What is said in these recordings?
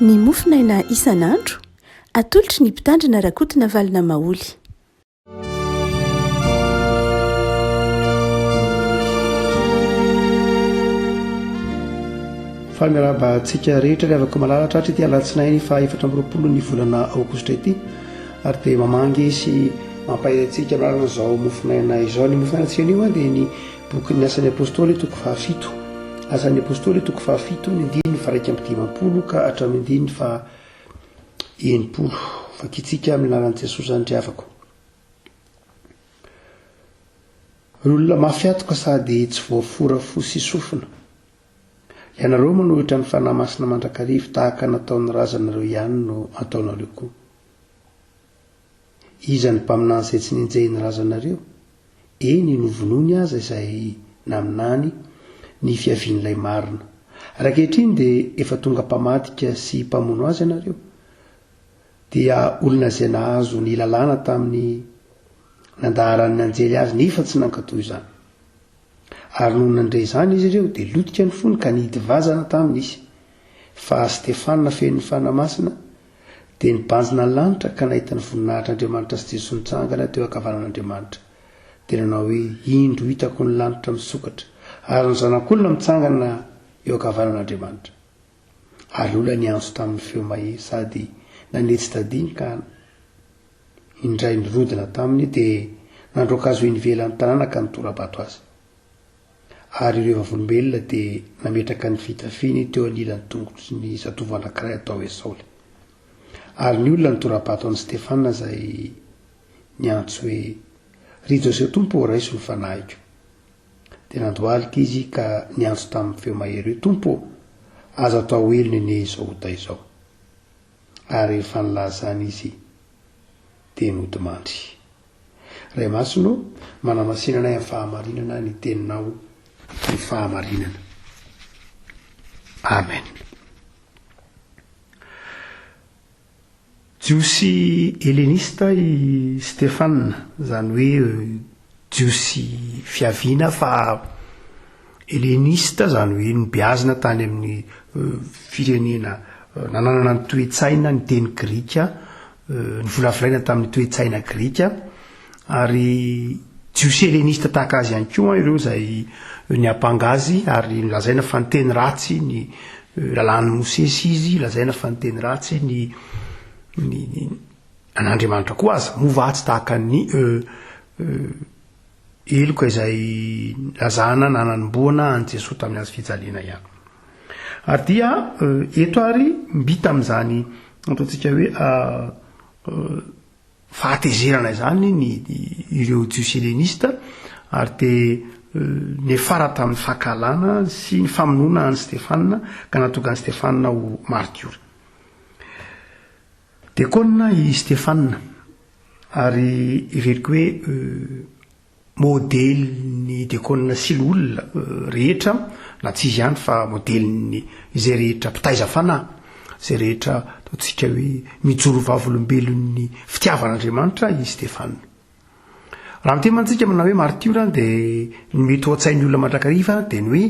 ny mofinaina isan'andro atolotry ny mpitandrina rakotina valina maoly. Famiraba-tsika rehetra ry avako malalatra hatry ity alatsinainy fa 14 ny volana aogositra ity ary dia mamangy sy mampahatsika miarana izao mofinaina izao. Ny mofinaina tsika anio dia ny boky ny asan'ny apôstôly toko 17 asan'ny apôstôly toko 17 ny andiny fa 1:20 ka hatramin'ny andiny fa 90 fakitsika amin'ny anaran'i Jesosy andry avako. Olona mafy atoka sady tsy voafora fo sy sofina. Ianareo manohitra ny fanahy masina mandrakarivo tahaka nataon'ny razanareo ihany no ataonareo koa. Iza ny mpaminany izay tsy ninjay ny razanareo? Eny novonoiny aza izay naminany ny fiavian'ilay marina. Rakehitriny dia efa tonga mpamadika sy mpamono azy ianareo. Dia olona izay nahazo ny lalàna tamin'ny nandaharan'ny anjely azy nefa tsy nankatoy izany. Ary noho nandray izany izy ireo dia lotika ny fony ka nihidy vazana tamin'izy. Fa Stefana feno ny fanamasina dia nibanjina ny lanitra ka nahita ny voninahitr'Andriamanitra sy Jesosy mitsangana teo ankavanan'Andriamanitra. Dia nanao hoe indro hitako ny lanitra misokatra ary ny zanak'olona mitsangana eo ankavanan'Andriamanitra. Ary olona niantso tamin'ny feo mahery sady nanetsy tadiny ka indray nirodina taminy dia nandroaka azy hoe nivelan'ny tanàna ka nitora-bato azy. Ary ireo vavolombelona dia nametraka ny fitafiny teo anilan'ny tongotry ny zatovo anankiray atao hoe Saoly. Ary ny olona nitora-bato an'i Stefana izay niantso hoe ry Joseph Tompo raiso ny fanahiko. Dia nandohalika izy ka niantso tamin'ny feo mahery hoe Tompo, aza atao elony ane izao ota izao. Ary rehefa nilazany izy dia nody mandry. Ray masino, manamasinana amin'ny fahamarinana ny teninao ny fahamarinana. Amen. Jiosy helenista i Stefana, zany hoe jiosy fiaviana fa helenista zany hoe nibeazina tany amin'ny firenena nananana ny toe-tsaina ny teny Grika, ny volavolaina tamin'ny toe-tsaina Grika, ary jiosy helenista tahaka azy ihany koa ireo izay ny ampangazy ary lazaina fa ny teny ratsy ny lalàn'ny Mosesy izy, lazaina fa ny teny ratsy ny an'Andriamanitra koa aza movatsy tahaka ny eloka izay lazana nanamboana an Jesosy tamin'ny azy fijaliana ihany. Ary dia eto ary mbita amin'izany ataontsika hoe fahatezerana izany ireo jiosy helenista ary dia nefara tamin'ny fahakalana sy ny famonoana an'i Stefana ka natonga an'i Stefana ho martyra. Dekona i Stefana ary iveriko hoe modeliny dekona sy olona rehetra na tsy izy ihany fa modeliny izay rehetra mpitaiza fanahy, izay rehetra ataontsika hoe mijoro vavolombelon'ny fitiavan'Andriamanitra i Stefana. Raha miteny mantsika manao hoe martyra dia ny mety ho an-tsain'ny olona mandrakariva dia ny hoe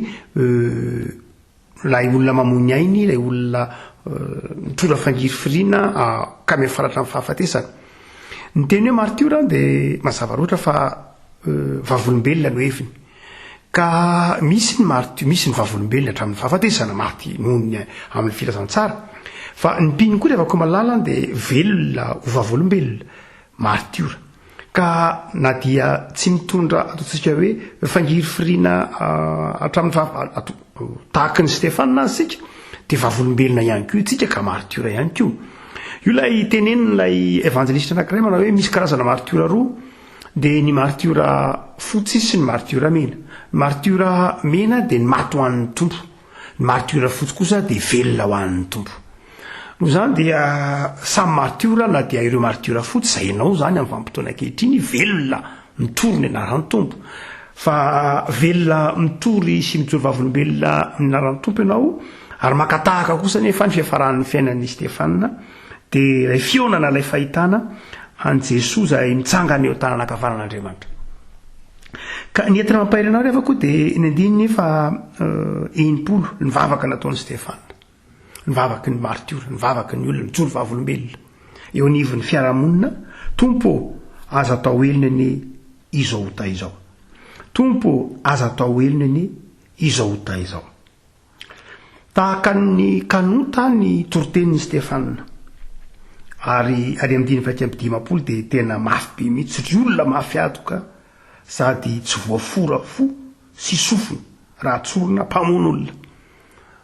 lay olona mamony ainy, lay olona mitora fangiry firiana ka mifaratra amin'ny fahafatesana. Ny teny hoe martyra dia mazava roatra fa vavolombelona no heviny. Ka misy ny vavolombelona hatramin'ny fahafatesana maty nohony amin'ny filazantsara. Fa ny mpiny koa rehefa koa malala dia velona ho vavolombelona martyra. Ka na dia tsy mitondra ataontsika hoe fangiry firiana hatramin'ny tahaka ny Stefana sika dia vavolombelona ihany koa itsika ka martyra ihany koa. Io lay tenen'ilay evangelista anankiray manao hoe misy karazana martyra roa dia ny martyra fotsy sy ny martyra mena. Ny martyra mena dia ny maty ho an'ny tompo. Ny martyra fotsy kosa dia velona ho an'ny tompo. Noho izany dia samy martyra na dia ireo martyra fotsy izay ianao zany amin'ny vanim-potoana ankehitriny velona mitory ny anaran'ny tompo. Fa velona mitory sy mijoro vavolombelona ny anaran'ny tompo ianao ary makatahaka kosa nefa ny fiafaran'ny fiainan'ny Stefana dia ilay fionana ilay fahitana an Jesosy izay mitsangana eo tanàna ankavanan'Andriamanitra. Ka ny entina mampahery anareo avy koa dia ny andininy fa 90 ny vavaka nataon'i Stefana. nivavaky ny martiora nivavaky ny olona mijoro vavolombelona eo anivon'ny fiarahamonina. Tompo aza atao elona ny izao ota izao. Tompo aza atao elona ny izao ota izao. Tahaka ny kanota ny toritenin'ny Stefanina. Ary amin'ny 550 dia tena mafy be mihitsy, ry olona mafy atoka sady tsy voafora fo sy sofiny raha tsorona mpamon'olona.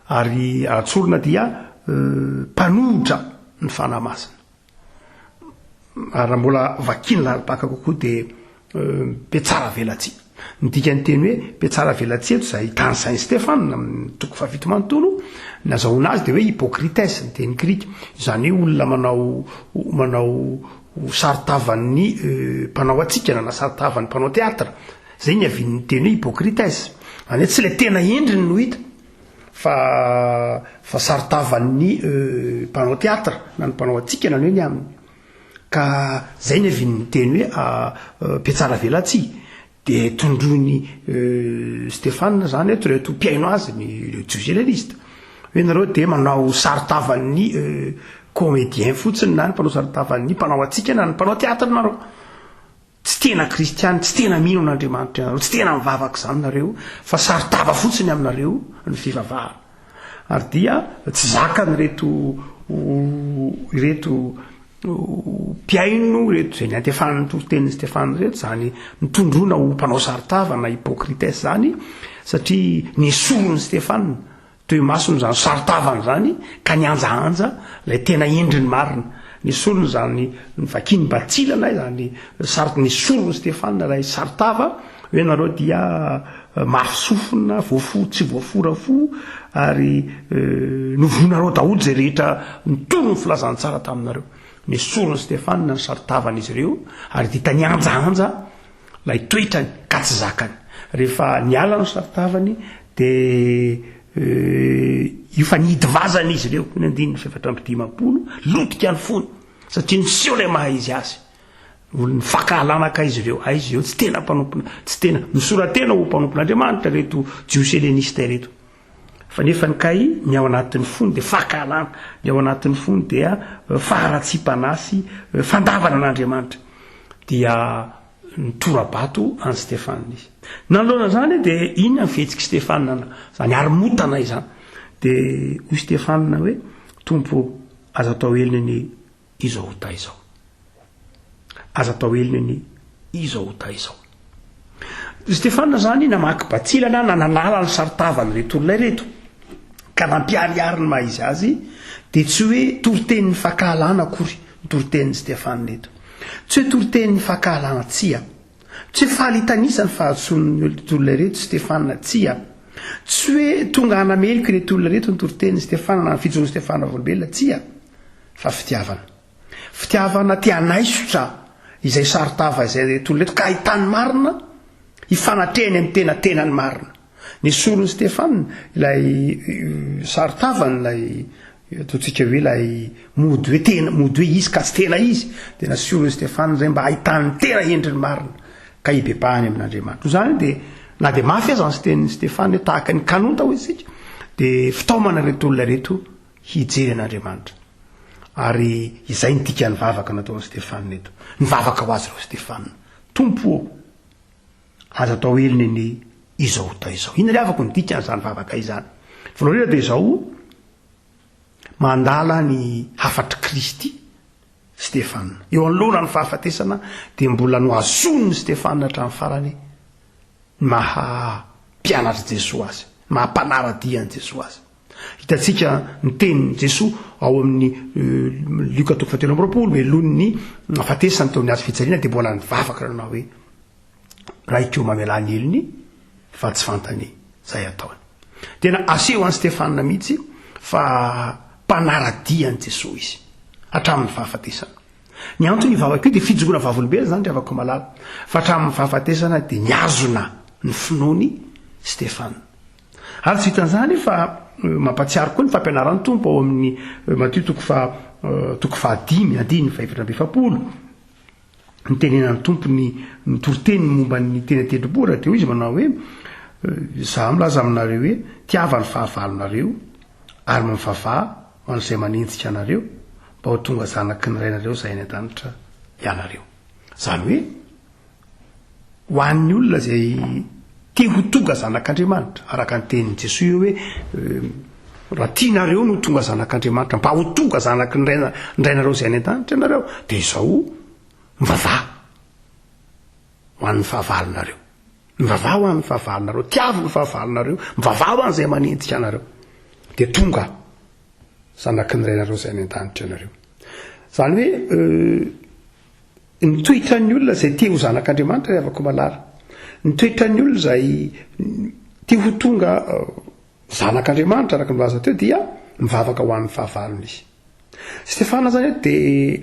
Ary tsorona dia mpanohitra ny fanamasina. Ary raha mbola vakina lahataka kokoa dia Petsara Velatsy. Ny dikany teny hoe Petsara Velatsy eto izay tany Saint Stéphane amin'ny toko fahavito manontolo nazahoana azy dia hoe hypocritesse ny teny grika. Izany hoe olona manao saritavan'ny mpanao atsikana na saritavan'ny mpanao teatra. Zay ny avin'ny teny hoe hypocritesse. Any hoe tsy ilay tena endriny no hita fa saritavan'ny mpanao teatra na ny mpanao atsikana ny hoe ny aminy. Ka zay ny avin'ny teny hoe Petsara Velatsy. Dia tondroiny Stéphane zany eto reto mpiaino azy ny journaliste hoe nareo dia manao saritavan'ny comédien fotsiny na ny mpanao saritavan'ny mpanao atsikana na ny mpanao teatra nareo. Tsy tena kristiany, tsy tena mino an'Andriamanitra nareo, tsy tena mivavaka zany nareo, fa saritava fotsiny aminareo ny fivavahana. Ary dia tsy zakany ireto mpiaino reto zay ny antefanany toritenin'ny Stéphane reto zany mitondrona ho mpanao saritava na hypocritesse zany, satria ny sorony Stéphane toy masony zany saritavany zany ka nianjaanja lay tena endriny marina. Ny sorony zany vakiny batsilana zany ny sorony Stéphane lay saritava hoe nareo dia mafy sofina tsy voafora fo ary novonareo daholo zay rehetra nitoro ny filazantsara taminareo. Ny sorony Stéphane ny saritavany izy ireo ary dia tanianjaanja lay toetrany ka tsy zakany. Rehefa niala ny saritavany dia io fa nihidy vazana izy ireo ny 750 lotika ny fony satria niseho lay maha izy azy ny fakahalanaka izy ireo. Izy ireo tsy tena mpanompona, tsy tena misoratena ho mpanompon'Andriamanitra reto jioshelenista reto. Fa nefa ny kay ny ao anatin'ny fony dia fakahalana, ny ao anatin'ny fony dia faharatsipanasy fandavana an'Andriamanitra. Dia nitorabato any Stéphane izy. Nanoloana zany dia iny ny fihetsiky Stéphane zany aromotana izany. Dia hoy Stéphane hoe tompo aza atao elina ny izao ota izao. Aza atao elina ny izao ota izao. Stéphane zany namaky batsilana na nanala ny saritavany reto olona reto ka nampiariary ny maha izy azy dia tsy hoe toritenin'ny fakahalana akory ny toritenin'ny Stéphane reto. Tsy hoe toritenin'ny fakahalana tsia, tsy hoe fahalitanisa ny fahatson'ny olona reto Stéphane tsia, tsy hoe tonga hanamelika reto olona reto ny toritenin'ny Stéphane na ny fijoroan'ny Stéphane volombelona tsia, fa fitiavana tia naisotra izay saritava izay reto olona reto ka ahitany marina hifanatrehany amin'ny tenany marina. Ny sorony Stéphane ilay saritavany lay ataontsika hoe lay mody hoe izy ka tsy tena izy dia nasorony Stéphane zay mba ahitany tena endriny marina ka hibebahany amin'Andriamanitra. Zany dia na dia mafy aza ny tenin'ny Stéphane tahaka ny kanota ho isika dia fitaomana reto olona reto hijery an'Andriamanitra. Ary izay ny dika ny vavaka nataon'ny Stéphane eto. Ny vavaka ho azy reo Stéphane. Tompo aza atao elina ny izao ota izao. Ina ry avako ny dika n'izany vavaka izany. Voalohany dia izao mandala ny hafatry Kristy Stéphane. Eo anoloana ny fahafatesana dia mbola noazony Stéphane hatramin'ny farany maha-mpianatra Jesosy azy, maha-mpanaradia an Jesosy azy. Hitantsika ny tenin'ny Jesosy ao amin'ny Luka 7:20 melohany ny fahatesany tao amin'ny azy fijaliana dia mbola nivavaka nanao hoe raha ikeo mamelany elony fa tsy fantany zay ataony. Tena aseho an'i Stéphane mihitsy fa mpanaradia an Jesosy izy hatramin'ny fahafatesana. Ny antony ivavaka io dia fijoroana vavolombelona zany rehavako malala, fa hatramin'ny fahafatesana dia niazona ny finoany Stéphane. Ary tsy hitan'izany fa mampatsiaro koa ny fampianaran'ny tompo ao amin'ny Matthieu 5:5 ny tenenan'ny tompo ny toriteniny momba ny tena tendrombohitra dia izy manao hoe za milaza aminareo hoe tiava ny fahavalonareo ary mivavaha ho an'izay manentsika anareo mba ho tonga zanaky ny rainareo zay ny an-danitra ianareo. Zany hoe ho an'ny olona zay te ho tonga zanak'Andriamanitra araka ny tenin'i Jesosy hoe raha tianareo no tonga zanak'Andriamanitra mba ho tonga zanaky ny rainareo zay any an-danitra ianareo dia izao mivavaha ho an'ny fahavalonareo, mivavaha ho an'ny fahavalonareo, tiavo ny fahavalonareo, mivavaha ho an'izay manentsika anareo dia tonga zanaky ny rainareo zay any an-danitra ianareo. Zany hoe ny toetran'ny olona zay te ho zanak'Andriamanitra ry havako malala, ny toetran'ny olona zay te ho tonga zanak'Andriamanitra araka ny laza teo dia mivavaka ho an'ny fahavalony izy. Stefana zany dia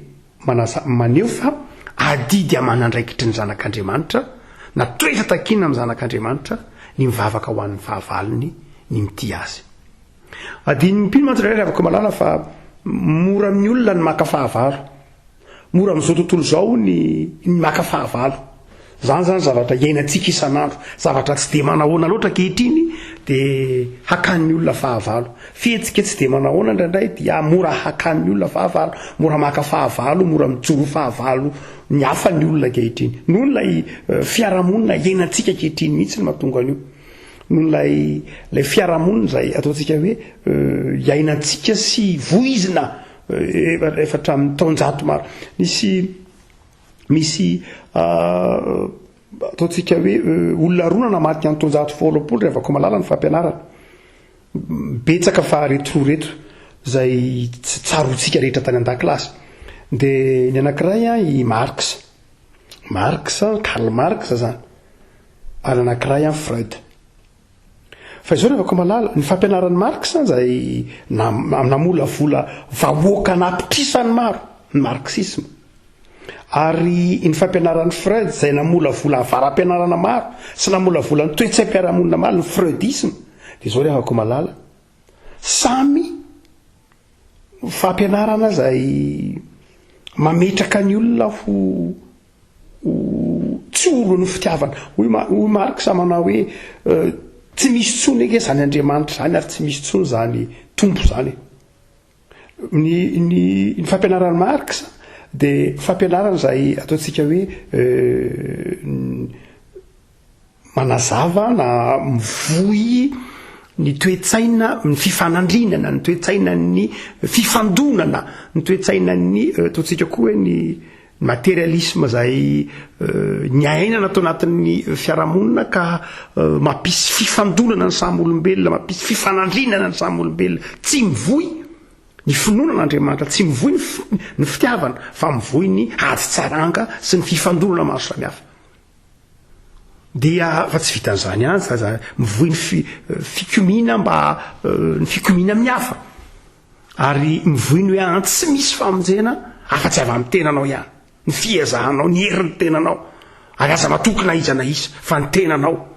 maneho fa adidy amanandraikitry ny zanak'Andriamanitra na toetra takina amin'ny zanak'Andriamanitra ny mivavaka ho an'ny fahavalony ny mity azy. Adiny mpino mantsy ray havako malala fa mora amin'ny olona ny maka fahavalo, mora amin'izao tontolo zao ny maka fahavalo. Zany zany zavatra iainantsika isan'andro, zavatra tsy dia manahoana loatra ankehitriny dia hakan'ny olona fahavalo. Fihetsika tsy dia manahoana indraindray dia mora hakan'ny olona fahavalo, mora maka fahavalo, mora mijoro fahavalo ny hafa ny olona ankehitriny. Noho ilay fiarahamonina iainantsika ankehitriny mihitsy ny mahatonga an'io. Noho ilay fiarahamonina izay ataontsika hoe iainantsika sy voizina efa hatramin'ny taonjato maro. Misy ataontsika hoe olona roa namaty any taonjato folo rehefa ko malala ny fampianarana. Betsaka fa reto reto izay tsarotsika rehetra tany an-dakilasy. Dia ny anankiray i Marx, Karl Marx zany, ary anankiray Freud. Fa izao rehefa ko malala ny fampianaran'ny Marx izay namolavola vahoaka napitrisany maro ny marxisme. Ary ny fampianaran'ny Freud izay namolavola varam-pianarana maro sy namolavola ny toe-tsaim-piarahamonina maro ny freudisme. Dia izao rehefa ko malala samy fampianarana izay mametraka ny olona ho tsy olo ny fitiavana. Hoy Marx manao hoe tsy misy tsony eke zany Andriamanitra zany ary tsy misy tsony zany tompo zany. Ny fampianaran'ny Marx dia fampianarana izay ataontsika hoe manazava na mivohy ny toe-tsaina, ny fifanandrinana, ny toe-tsaina ny fifandonana, ny toe-tsaina ny ataontsika koa hoe ny materialisme izay ny ainana atao anatin'ny fiarahamonina ka mampisy fifandonana ny samy olombelona, mampisy fifanandrinana ny samy olombelona, tsy mivohy ny finoanan'Andriamanitra, tsy mivohy ny fitiavana fa mivohy ny ady tsaranga sy ny fifandonana maro samihafa. Dia fa tsy vitan'izany ihany fa mivohy ny fikomina mba ny fikomina amin'ny hafa, ary mivohy ny hoe tsy misy famonjena afa-tsy avy amin'ny tenanao ihany, ny fihazahanao, ny herin'ny tenanao, ary aza matoky na iza na iza fa ny tenanao,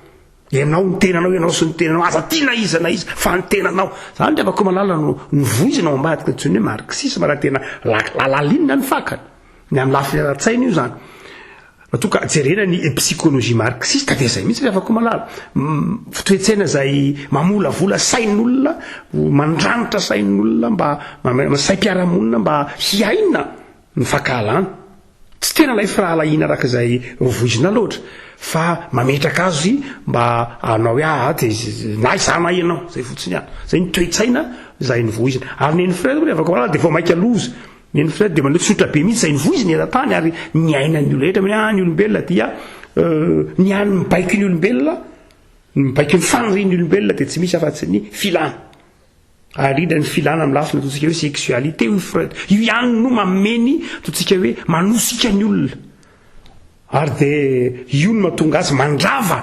ianao ny tenanao, ianao sy ny tenanao, aza tia na iza na iza fa ny tenanao. Zany rehefa ko malala no voizina ao ambadika ny tsony hoe marxisme raha tena lalalinina ny fakany ny amin'ny lafiny ara-tsaina io zany. Matoka jerena ny psychologie marxiste dia izay mihitsy rehefa ko malala toe-tsaina izay mamolavola sain'olona, mandranitra sain'olona mba saim-piarahamonina mba hiaina ny fankahalana. Tsy tena ilay firahalahiana araka izay voizina loatra fa mametraka azy mba hanao hoe dia na izana ianao zay fotsiny ihany. Zay ny toe-tsaina izay ny voizina. Ary neny Freud rehefa ko malala dia vao maika loza. Neny Freud dia manao tsotra be mihitsy izay ny voizina eran-tany ary ny ainan'ny olona rehetra hoe ny olombelona dia ny any mibaiky ny olombelona, mibaiky ny fanirian'ny olombelona dia tsy misy afa-tsy ny filana. Ary indra ny filana amin'ny lafiny ataontsika hoe sexualité hoy Freud. Io ihany no mameny ataontsika hoe manosika ny olona. Ary dia io no mahatonga azy mandrava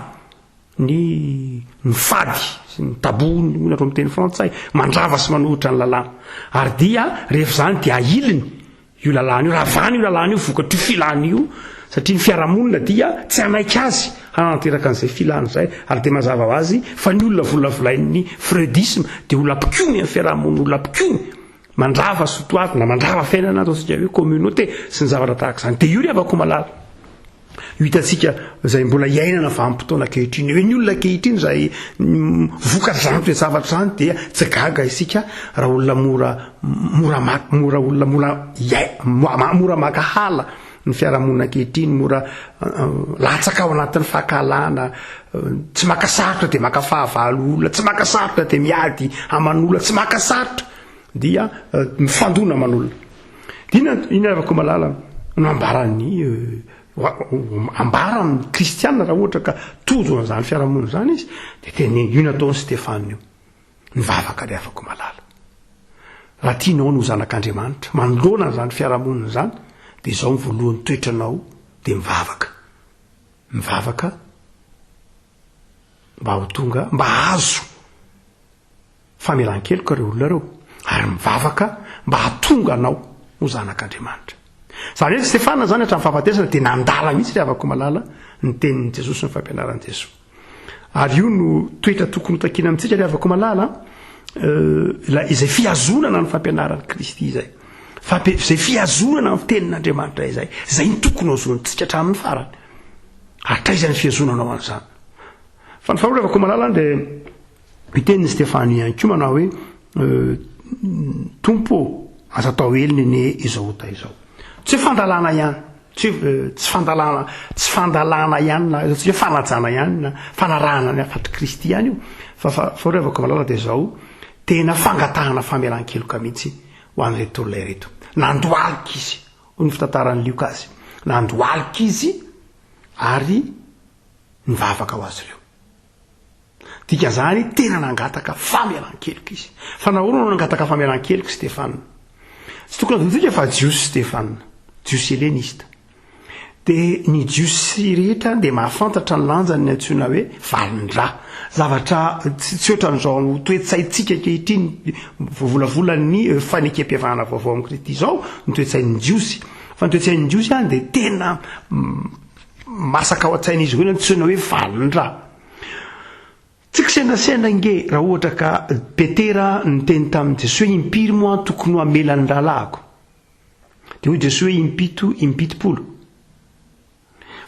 ny fady sy ny tabou ny atao amin'ny teny frantsay, mandrava sy manohitra ny lalàna. Ary dia rehefa zany dia ahiliny io lalàna io, ravany io lalàna io vokatry io filana io, satria ny fiarahamonina dia tsy hanaika azy hanateraka an'izay filana izay. Ary dia mazava ho azy fa ny olona volavolain'ny freudisme dia olona mpikony amin'ny fiarahamonina, olona mpikony mandrava sotoavina, mandrava fiainana ataontsika hoe communauté sy ny zavatra tahaka izany. Dia io rehefa ko malala io hitantsika zay mbola iainana vanim-potoana kehitriny hoe ny olona kehitriny zay vokatra zany toe zavatra zany dia tsy gaga isika raha olona mora makahala ny fiarahamonina kehitriny mora latsaka ao anatin'ny fahakalana tsy makasarotra dia makafahavalo olona tsy makasarotra dia miady aman'olona tsy makasarotra dia mifandona aman'olona ina avako malala no ambarany kristianina raha ohatra ka tojo an'izany fiarahamonina zany izy dia tena io nataony Stefana io nivavaka le afako malala raha tianao no zanak'Andriamanitra manoloana n'izany fiarahamonina zany dia izao ny voalohany toetranao dia mivavaka mba ho tonga mba azo famelan-keloka ireo olona reo ary mivavaka mba hatonga anao ho zanak'Andriamanitra zany hoe Stefana zany hatramin'ny fahafatesana dia nandala mihitsy le avako malala ny tenin'i Jesosy sy ny fampianaran'i Jesosy ary io no toetra tokony hotakina amintsika le avako malala izay fiazonana ny fampianaran'i Kristy izay zay fiazonana amin'ny tenin'Andriamanitra izay ny tokony azontsika hatramin'ny farany hatraizany fiazonanao an'izany fa ny faharoa le avako malala dia itenin'ny Stefana ihany koa manao hoe tompo aza atao eliny ene izao ta izao tsy fandalana ihany tsy fandalana ihany na tsy hoe fanajana ihany na fanarahana ny afatry Kristy ihany io fa faharoa avako malala dia izao tena fangatahana famelan-keloka mihitsy ho an'ireto olona ireto nandoalika izy ho ny fitantaran'ny Lukas nandoalika izy ary nivavaka ho azy ireo dikan'izany tena nangataka famelan-keloka izy fa nahoana nangataka famelan-keloka Stefana tsy tokony azotsika fa jiosy Stefana jiosy helenista dia ny jiosy rehetra dia mahafantatra ny lanjany ny antsoina hoe valindra zavatra tsy ohatran'izao toetsaintsika kehitriny vovolavolan'ny fanekam-piavahana vaovao amin'ny Kristy izao ny toetsain'ny jiosy fa ny toetsain'ny jiosy any dia tena masaka ao an-tsain'izy ireo ny antsoina hoe valindra tsy kisenasena nge raha ohatra ka Petera nyteny tamin'i Jesosy hoe impiry moa tokony hamelan'ny rahalahyko dia hoy Jesosy hoe impitopolo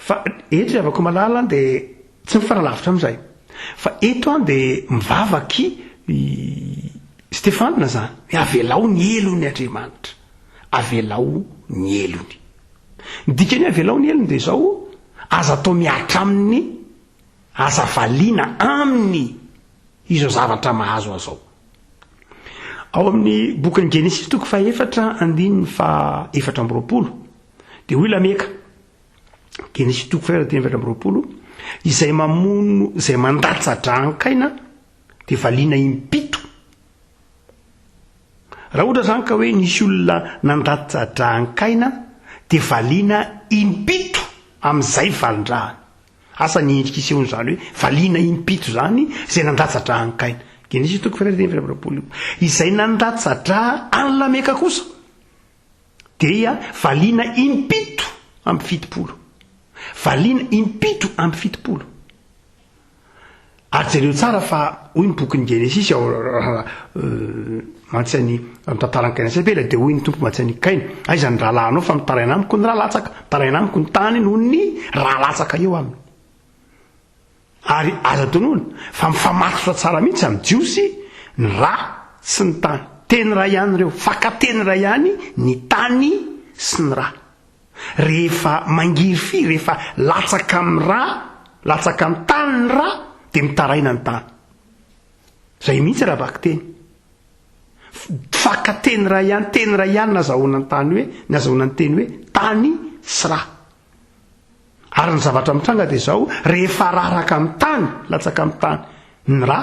fa eto le avako malala dia tsy mifanalavitra amin'izay fa eto dia mivavaky Stefana zany avelao ny elony Andriamanitra avelao ny elony ny dikany avelao ny elony dia izao aza atao miatra amin'ny aza valiana aminy izao zavatra mahazo azao ao amin'ny bokin'ny Genesis toko fa 4:4 dia hoy lameka Genesis toko fa 4:4 izay mamono izay mandatsa-drankaina dia valiana impito raha ohatra zany ka hoe nisy olona nandatsa-drankaina dia valiana impito amin'izay valindrahany asa ny endrika isehony zany hoe valiana impito zany izay nandatsa-drankaina Genesis toko fa 4:4 izay nandatsa-dra any lameka kosa dia valiana impito amby fitopolo valiana impito amby fitopolo ary jereo tsara fa hoy ny bokin'ny Genesis mantsy tantaran'Kaina sy Abela dia hoy ny tompo mantsy ny Kaina aizany rahalahinao fa mitaraina amiko ny rahalatsaka mitaraina amiko ny tany noho ny rahalatsaka eo aminy ary aza tonoana fa mifamatotra tsara mihitsy amin'ny jiosy ny ra sy ny tany teny ra ihany ireo fakateny ra ihany ny tany sy ny ra rehefa mangiry fi rehefa latsaka amin'ny ra latsaka amin'ny tany ny ra dia mitaraina ny tany zay mihitsy raha baky teny fakateny ra ihany teny ra ihany nazahoana ny tany hoe nazahoana ny teny hoe tany sy ra ary ny zavatra mitranga dia izao rehefa raraka amin'ny tany latsaka amin'ny tany ny ra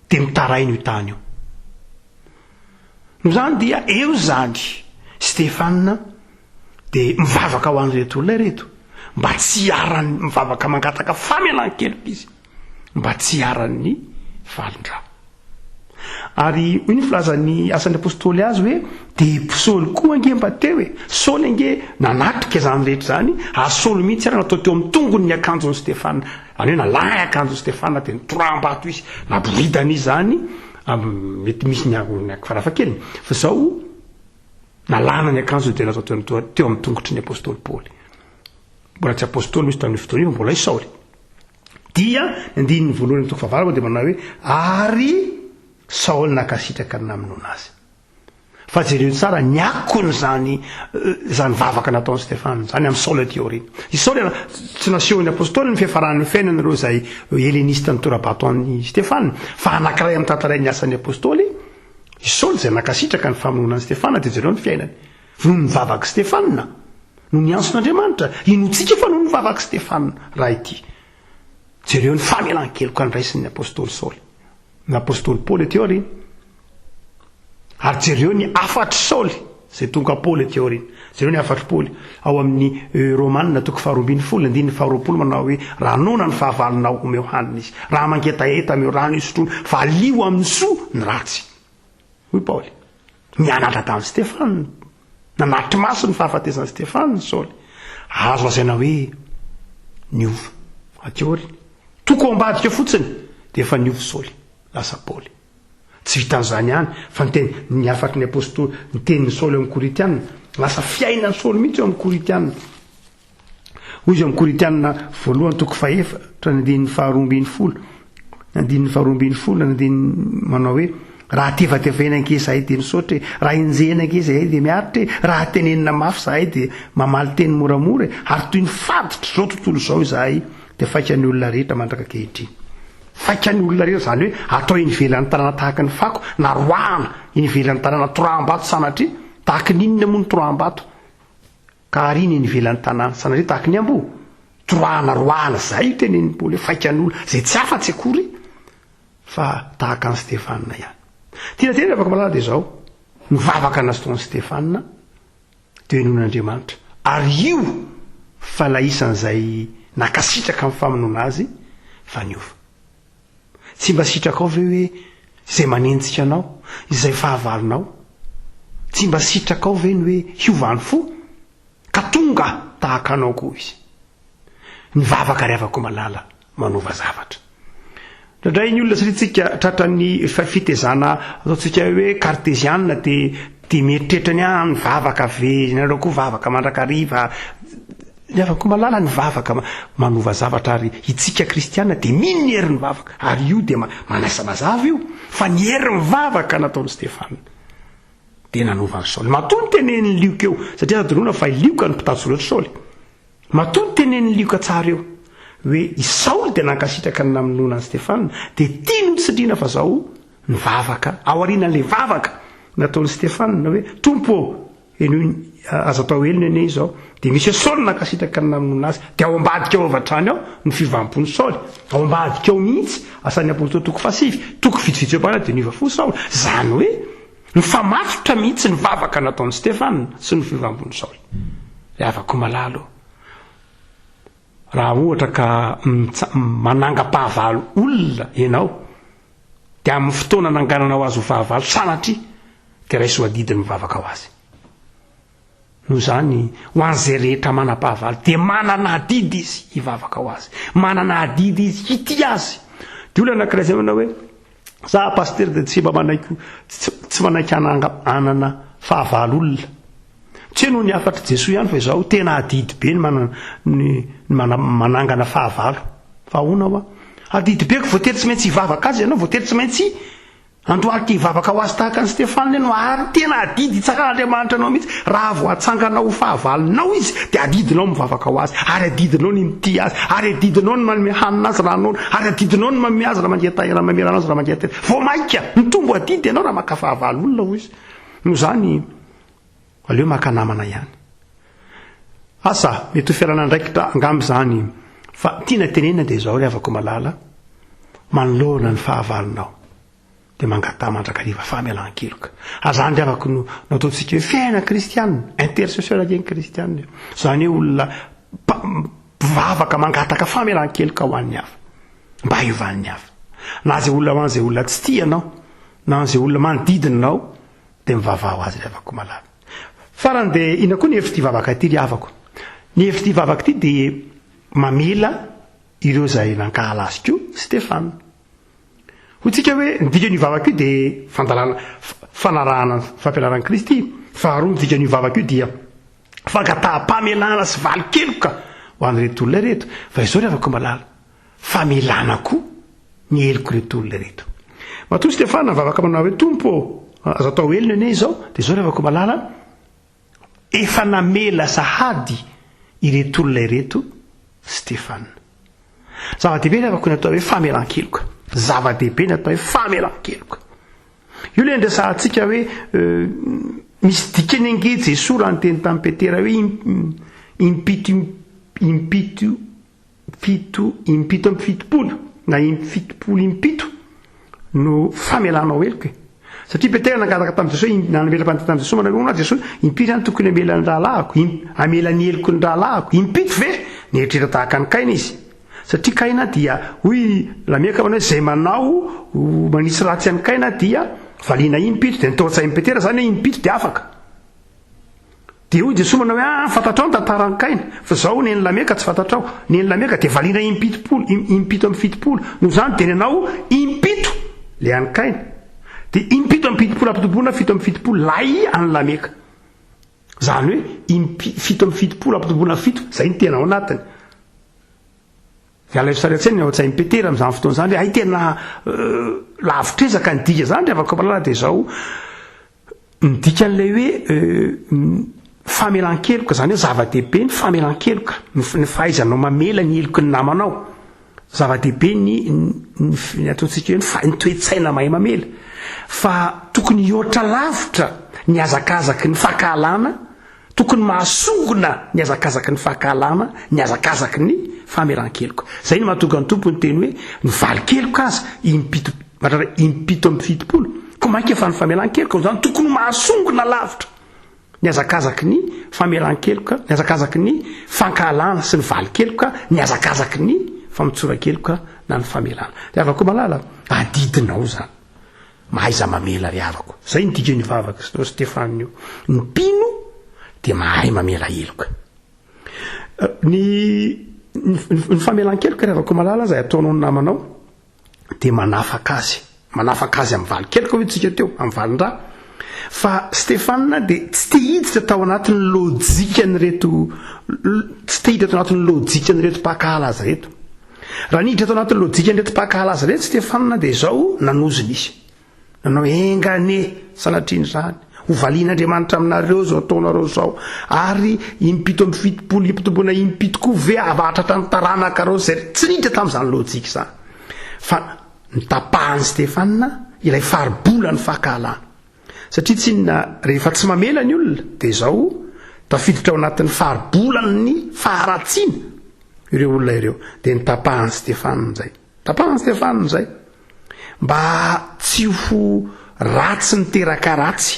dia mitaraina io tany io no zany dia eo zany Stefana dia mivavaka ho an'ireto olona ireto mba tsy arany mivavaka mangataka famelan-keloka izy mba tsy arany valindra ary hoy ny filazan'ny asan'ny apôstôly azy hoe dia Saoly koa ange mba teo hoe Saoly ange nanatrika zany rehetra zany ary Saoly mihitsy ara natao teo amin'ny tongony ny akanjon'ny Stefana any hoe nalahy akanjon'ny Stefana dia nitoraham-bato izy naboridana izy zany mety misy ny farafakeliny fa izao nalana ny akanjo dia natao teo amin'ny tongotry ny apôstôly Paoly mbola tsy apôstôly misy tamin'ny fotoana mbola Saoly. Dia andininy voalohany toko fahavalako dia manao hoe ary Saoly nakasitraka naminazy. Fa jereo tsara niakony zany vavaka nataony Stefana zany amin'ny Saoly aty aoriana. I Saoly tsy nasehony apôstôly ny fiafaran'ny fiainana ireo zay heléniste ny torabato an'ny Stefana, fa anankiray amin'ny tantaray ny asan'ny apôstôly i Saoly zay nakasitraka ny famonoana an'i Stefana dia jereo ny fiainany. No nivavaka Stefana, no niantson'Andriamanitra, inotsika fa no nivavaka Stefana raha ity. Jereo ny famelan-keloka ny raisin'ny apôstôly Saoly, n'apôstôly Paoly aty aoriana. Ary jereo ny afatry Saoly zay tonga Paoly aty aoriana. Jereo ny afatry Paoly ao amin'ny Romanina toko 12 andininy 20 manao hoe raha nona ny fahavalonao omeo hanina izy, raha mangetaheta ameo rano isotroana fa alio amin'ny soa ny ratsy. Hoy Paoly mianatra tamin'ny Stefana, nanatry maso ny fahafatesany Stefana ny Saoly. Azo lazaina hoe niova aty aoriana. Toko ambadika fotsiny dia efa niova Saoly, lasa Paoly. Tsy vitan'izany ihany fa ny afatry ny apôstôly ny tenin'ny Saoly amin'ny Koritianina, lasa fiainan'ny Saoly mihitsy eo amin'ny Koritianina. Hoy izy amin'ny Koritianina voalohany toko 4 andininy 12 andininy 12 andininy manao hoe raha tevatevaina anke zahay dia misaotra, raha enjehina anke zahay dia miaritra, raha tenenina mafy zahay dia mamaly teny moramora, ary toy ny faditra zao tontolo zao zahay dia faika ny olona rehetra mandraka ankehitriny. Faika ny olona rehetra zany hoe atao inivelan'ny tanàna tahaka ny fako na roana inivelan'ny tanàna toram-bato sanatria tahaka ninona moa ny toram-bato ka arina inivelan'ny tanàna sanatria tahaka ny ambo torana roana zay tenen'ny Paoly hoe faika ny olona zay tsy afa-tsy akory fa tahaka ny Stefana ihany. Tiana tena afaka malala dia zao nivavaka nazy taon'i Stefana dia non'Andriamanitra, ary io falaisan'izay nakasitraka amin'ny famonoana azy fa niova. Tsy mba sitraka ao ve hoe izay manenjika anao, izay fahavalonao? Tsy mba sitraka ao ve ny hoe hiovany fo ka tonga tahaka anao koa izy? Nivavaka ry avako malala manova zavatra. Indray ny olona satria tsika tratran'ny fitezana ataontsika hoe cartésianina dia mieritreritra ny nivavaka ve nareo koa vavaka mandrakariva. Ny avako malala ny vavaka manova zavatra, ary itsika kristiana dia mino ny hery ny vavaka, ary io dia manasa mazava io fa ny hery ny vavaka nataon'i Stefana dia nanova ny Saoly. Matoa ny tenen'ny lioka eo satria tadorona fa ilioka ny mpitatisolatra Saoly. Matoa ny tenen'ny lioka tsara eo hoe i Saoly dia nankasitraka ny namonoana an'i Stefana dia tia notsindriana fa zao ny vavaka ao aorian'ilay vavaka nataon'i Stefana hoe tompo azo atao elina ene izao dia misy Saoly nankasitraka ny namonoana azy dia ao ambadika ao avatrany ao ny fivampony Saoly, ao ambadika ao mihitsy asan'ny apôstôly toko 5 toko vitsivitsy eo bana dia niova fo Saoly. Zany hoe nifamatotra mihitsy ny vavaka nataon'i Stefana sy ny fivampony Saoly. Afaka malalo raha ohatra ka manangam-pahavalo olona ianao dia amin'ny fotoana nangananao azy ho fahavalo sanatria dia raisy ho adidiny mivavaka ho azy. Noho zany ho an'izay rehetra manam-pahavalo dia manana adidy izy hivavaka ho azy, manana adidy izy hity azy. Dia olona anankiray izay manao hoe za pasteur dia tsy mba manaiky tsy manaiky anana fahavalo olona. Tsy hoe noho ny afatra Jesoa ihany fa izaho tena adidy be ny manangana fahavalo. Fa ahoana hoa adidy be ko voatery tsy maintsy hivavaka azy ianao, voatery tsy maintsy androaky hivavaka ho azy tahaka ny Stefana ianao, ary tena adidy itsakan'Andriamanitra anao mihitsy. Raha voatsanganao ho fahavalonao izy dia adidinao mivavaka ho azy, ary adidinao ny mity azy, ary adidinao ny manome hanina azy raha noana, ary adidinao ny manome azy raha mangetahera mamerana azy raha mangetahera. Vao maika mitombo adidy ianao raha maka fahavalo olona ho izy. Noho zany aleo maka namana ihany. Asa mety ho fiarana ndraikitra angamby zany fa tiana tenena dia izao ry havako malala, manoloana ny fahavalonao dia mangata mandrakariva famelan-keloka. Azany ry havako no ataontsika hoe fiaina kristianina, intercesseur akeny kristianina. Zany hoe olona vavaka mangataka famelan-keloka ho an'ny hafa mba hiovan'ny hafa. Na zay olona hoan'izay olona tsy tianao, na zay olona manodidinao dia mivavaka ho azy ry havako malala. Farany dia ina koa ny hevitra vavaka ity ry havako. Ny hevitra vavaka ity dia mamela ireo zay nankahala azy koa Stefana. Hotsika hoe nidika ny vavaka io dia fanarahana fampianaran'i Kristy. Faharoa nidika ny vavaka io dia fangataham-pamelana sy valikeloka ho an'reto olona reto fa izao ry avako malala famelana koa ny eloko reto olona reto matoa Stefana vavaka manao hoe tompo azo atao elona ane izao dia izao ry avako malala efa namela sahady ireto olona ireto Stefana zava-dehibe ny avako ny atao hoe famelan-keloka zava-dehibe ny atao hoe famelan-keloka io le andrasantsika hoe misy dikany ange Jesosy raha nyteny tamin'ny Petera hoe impito amby fitopolo na fitopolo impito no famelanao eloko satria Petera nangataka tamin'ny Jesosy nanamela mpandeha tamin'ny Jesosy manao na Jesosy impito any tokony amelany rahalahako amelany eloko ny rahalahako impito ve nietritra tahaka ny Kaina izy satria Kaina dia hoy lameka manao zay manao manisy ratsy any Kaina dia valina impito dia nitaotsain'ny Petera zany hoe impito dia afaka dia hoy Jesosy manao hoe fantatrao ny tantarany Kaina fa zao neny lameka tsy fantatrao neny lameka dia valina impito amby fitopolo noho zany dia nanao impito le any Kaina dia impito amby fitopolo ampitoboana fito amby fitopolo lay any lameka zany hoe fito amby fitopolo ampitoboana fito zay ny tena ao anatiny alasaryatsainy ao tsain'ny Petera amin'izany fotoana zany hoe ay tena lavitrezaka ny dika zany rehefa komalala dia zao midika an'ilay hoe famelan-keloka zany hoe zava-dehibe ny famelan-keloka ny fahaizanao mamela ny eloko ny namanao zava-dehibe ny ataontsika hoe ny toe-tsaina mahay mamela fa tokony hihoatra lavitra ny azakazaky ny fahakahalana tokony mahasongona ny azakazaky ny fahakahalana ny azakazaky ny famelan-keloka zay ny mahatonga ny tompony teny hoe ny valy-keloka aza impito amby fitopolo ko mainka efa ny famelan-keloka zany tokony mahasongona lavitra ny azakazaky ny famelan-keloka ny azakazaky ny fankahalana sy ny valy-keloka ny azakazaky ny famitsoran-keloka na ny famelana ry avako malala adidinao zany mahaiza mamela ry avako zay ny dika ny vavaka Stefana io ny mpino dia mahay mamela eloka ny famelan-keloka ry avako malala zay ataonao ny namanao dia manafaka azy amin'ny valy-keloka hoe tsika teo amin'ny valin-drà fa Stefana dia tsy te hiditra tao anatin'ny lojika ny reto mpakahala azy reto raha niditra tao anatin'ny lojika ny reto mpakahala azy reto Stefana dia izao nanoziny izy nanao engane sanatriny zany ho valian'Andriamanitra aminareo zao ataonareo zao ary impito amby fitopolo impitoboana impito koa ve avatratra ny taranaka reo zay tsy niditra tamin'izany lojika zany fa nitapahany Stefana ilay faribola ny fahakahalana satria tsy inona rehefa tsy mamela ny olona dia izao tafiditra ao anatin'ny faribolany ny faharatsiana ireo olona ireo dia nitapahany Stefana zay mba tsy ho ratsy niteraka ratsy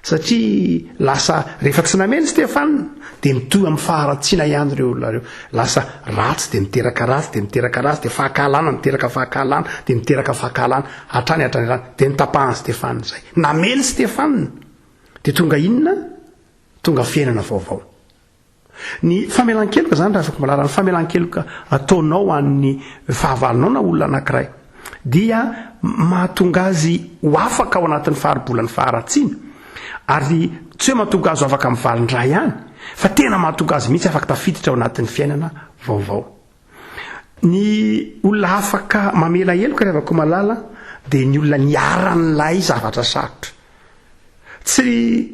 satria lasa rehefa tsy namely Stefana dia mitohy amin'ny faharatsiana ihany ireo olona ireo lasa ratsy dia miteraka ratsy dia fahakahalana miteraka fahakahalana dia miteraka fahakahalana hatrany dia nitapahany Stefana zay namely Stefana dia tonga inona tonga fiainana vaovao ny famelan-keloka zany raha afaka malala ny famelan-keloka ataonao an'ny fahavalonao na olona anankiray dia mahatonga azy ho afaka ao anatin'ny faribolany faharatsiana ary tsy hoe mahatonga azy ho afaka amin'ny valin-drà ihany fa tena mahatonga azy mihitsy afaka tafiditra ao anatin'ny fiainana vaovao ny olona afaka mamela eloka rehefa ko malala dia ny olona niaran'ilay zavatra sarotra tsy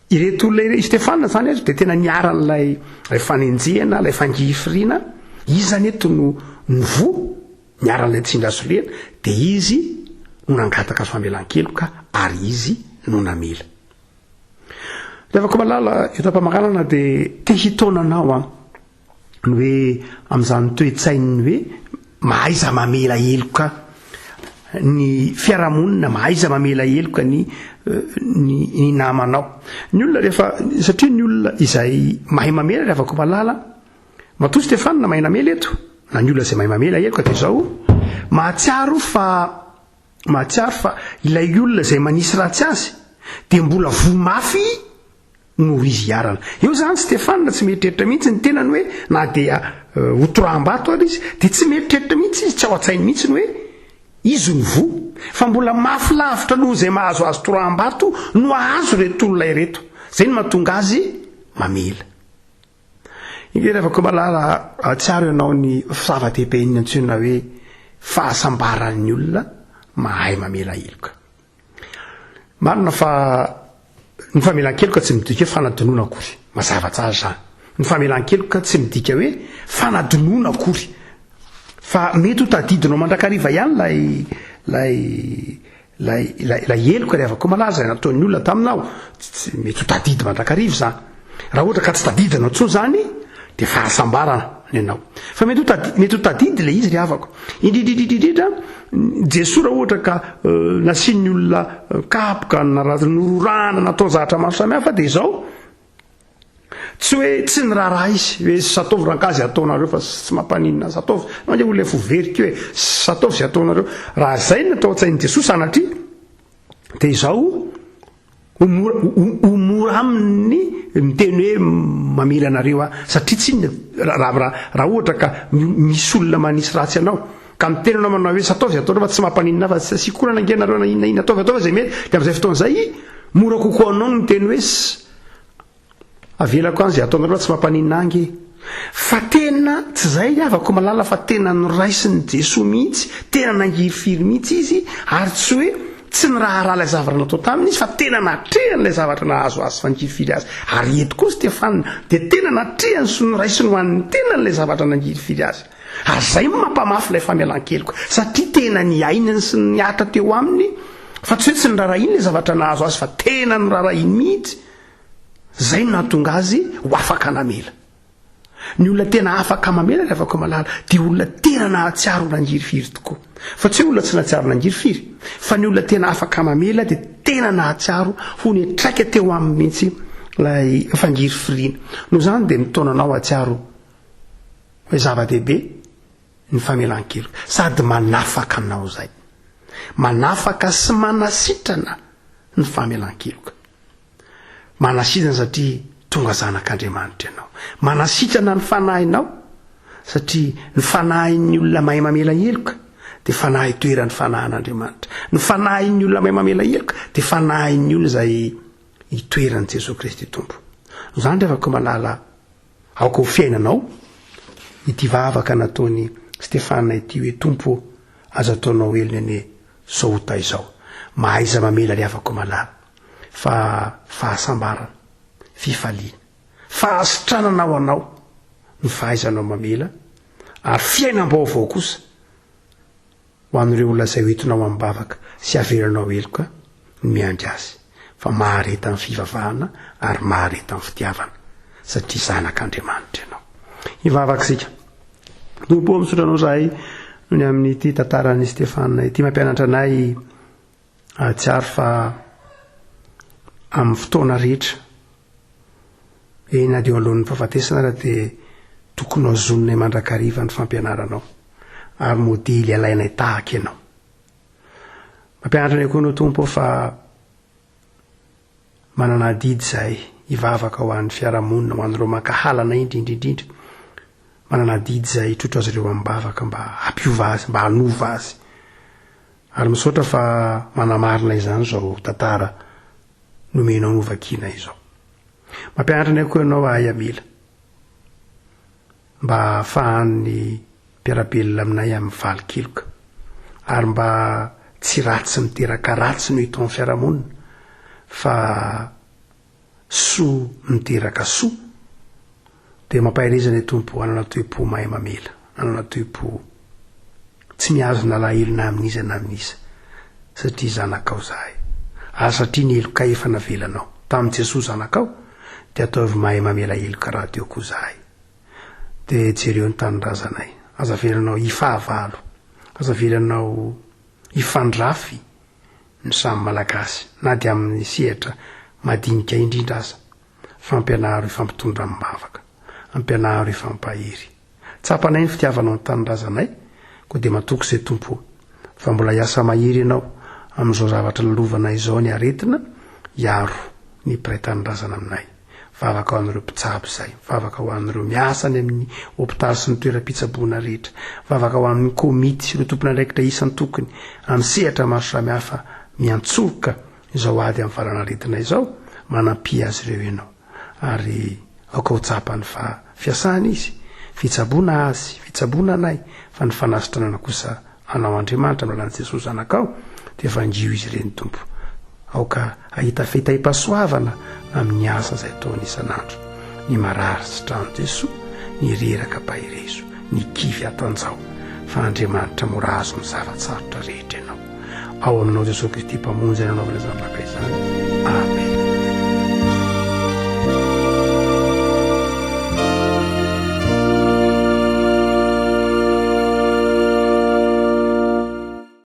ireto olona Stefana zany azy dia tena niaran'ilay fanenjehana ilay fangihifiriana izy zany eto no vo niaran'ilay tsindra solena dia izy no nangataka famelan-keloka ary izy no namela rehefa ko malala eto ampamanganana dia te hitonanao ny hoe amin'izany toe-tsainy hoe mahaiza mamela eloka ny fiarahamonina mahaiza mamela eloka ny namanao ny olona rehefa satria ny olona izay mahay mamela rehefa ko malala matoa Stefana mahay namela eto na ny olona izay mahay mamela eloka dia izao mahatsiaro fa ilay olona izay manisy ratsy azy dia mbola vomafy no izy hiarana eo zany Stefana tsy mieritreritra mihitsy ny tenany hoe na dia hotoram-bato ary izy dia tsy mieritreritra mihitsy izy tsy ao an-tsainy mihitsy ny hoe izy ny vo fa mbola mafy lavitra noho izay mahazo azy toram-bato no ahazo reto olona ireto zay no mahatonga azy mamela ige rehefa malala tsara ianao ny zava-dehibe iny antsoina hoe fahasambaran'ny olona mahay mamela heloka. Marina fa ny famelan-keloka tsy midika hoe fanadinoana akory, mazava tsara zany. Ny famelan-keloka tsy midika hoe fanadinoana akory, fa mety ho tadidinao mandrakariva ihany lay heloka rehefa koa malaza nataon'ny olona taminao, mety ho tadidy mandrakariva zany. Raha ohatra ka tsy tadidinao tsony zany dia fahasambarana ny anao. Fa mety ho tadidy le izy ry havako. Indrindrindrindrindrindra Jesosy raha ohatra ka nasian'ny olona kapoka nororana natao zavatra maro samihafa dia izao tsy hoe tsy ny raharaha izy hoe sataovy rankazy ataonareo fa tsy mampaninina sataovy nande olona foverika hoe sataovy zay ataonareo. Raha zay natao an-tsain'i Jesosy sanatria dia izao mora aminy miteny hoe mamela anareo satria tsy raha ohatra ka misy olona manisy ratsy anao ka miteny anao manao hoe sataovy zay ataonareo fa tsy mampaninina fa tsy sikora nangenareo na inona ataovy zay mety dia amin'izay fotoan'izay mora kokoa anao no miteny hoe avelako an'izay ataonareo fa tsy mampaninina ange. Fa tena tsy zay havako malala fa tena noraisin'ny Jesosy mihitsy, tena nangiry-firy mihitsy izy ary tsy hoe tsy ny raha lay zavatra natao taminy izy fa tena natrehany lay zavatra nahazo azy fangiry-firy azy. Ary eto koa Stefanina dia tena natrehany sy noraisiny ho an'ny tena n'lay zavatra nangiry-firy azy. Ary zay mampamafy lay famelan-keloka satria tena ny ainany sy niatra teo aminy fa tsy hoe tsy ny rarahiny lay zavatra nahazo azy fa tena ny rarahiny mihitsy. Zay no nahatonga azy ho afaka namela. Ny olona tena afaka mamela rehefa koa malala dia olona tena nahatsiaro nangiry-firy tokoa. Fa tsy hoe olona tsy nahatsiaro nangiry-firy fa ny olona tena afaka mamela dia tena nahatsiaro ho netraika teo aminy mihitsy lay fangiry-firiana. Noho zany dia mitaonanao atsiaro hoe zava-dehibe ny famelan-keloka sady manafaka anao zay, manafaka sy manasitrana ny famelan-keloka. Manasitrana satria tonga zanak'Andriamanitra ianao, manasitrana ny fanahinao satria ny fanahin'ny olona mahay mamela heloka dia fanahy toeran'ny fanahin'Andriamanitra. Ny fanahin'ny olona mahay mamela heloka dia fanahin'ny olona izay itoeran'i Jesosy Kristy Tompo. Zany rehefa koa malala aoka ho fiainanao ity vavaka nataony Stefanina ity hoe Tompo azo ataonao elony ane zao ota izao. Mahaiza mamela rehefa koa malala fa fahasambarana, fifaliana, fahasitrananao anao ny fahaizanao mamela ary fiainam-baovao kosa ho an'ireo olona izay hoentinao amin'ny bavaka sy averanao heloka ny miandry azy. Fa mahareta amin'ny fivavahana ary mahareta amin'ny fitiavana satria zanak'Andriamanitra ianao. Hivavaka sika Tompo misotranao zahay noho ny amin'ity tantaran'i Stefanina ity mampianatra anay tsiaro fa amin'ny fotoana rehetra na dia alohan'ny fahafatesana raha dia tokony azononay mandrakariva ny fampianaranao ary modely alainay tahaka ianao. Mampianatra anay koa no Tompo fa manana didy zahay hivavaka ho an'ny fiarahamonina ho an'ireo mankahalana indrindrindrindra. Manana didy zahay hitrotro azy ireo amin'ny bavaka mba hampiova azy, mba hanova azy. Ary misaotra fa manamarina izany zao tantara nomenao novakina izao. Mampianatra anay koa ianao ahay amela mba ahafahan'ny mpiarabelona aminay amin'ny valy-keloka ary mba tsy ratsy miteraka ratsy no hita amin'ny fiarahamonina fa soa miteraka soa. Dia mampahirizana Tompo hanana toe-po mahay mamela, hanana toe-po tsy miazona alahelo na amin'iza na amin'iza satria zanakao zahay. Ary satria ny heloka efa navelanao tamin'i Jesosy zanakao dia ataovy mahay mamela heloka raha teo koa zahay. Dia jereo ny tanindrazanay, aza velanao hifahavalo, aza velanao hifandrafy ny samy malagasy na dia amin'ny sehatra madinika indrindra aza. Fampianaro ifampitondra amin'ny bavaka, ampianaro ifampahery. Tsapanay ny fitiavanao ny tanindrazanay koa dia matoko izay Tompo fa mbola hiasa mahery ianao amin'izao zavatra lalovana izao ny aretina hiaro ny mpiray tanindrazana aminay. Vavaka ho an'ireo mpitsabo izay, vavaka ho an'ireo miasa ny amin'ny hopitaly sy ny toeram-pitsaboana rehetra, vavaka ho amin'ny komity sy ireo tompona andraikitra isan'ny tokony amin'ny sehatra maro samihafa miantsoroka izao ady amin'ny farana aretina izao, manampy azy ireo ianao ary aoka ho tsapany fa fiasana izy fitsaboana azy fitsaboana anay fa ny fanasitranana kosa anao Andriamanitra amin'alan'i Jesosy anakao dia efa ngio izy ireny tompo aoka ahita fitaim-pasoavana amin'ny asa izay ataony isan'andro ny marary sitranon Jesosy ny reraka bahirezo ny kivy atanjao fa Andriamanitra mora azo ny zavatsarotra rehetra ianao ao aminao Jesosy Kristy mpamonjy ny anaovana zanaka izany amen.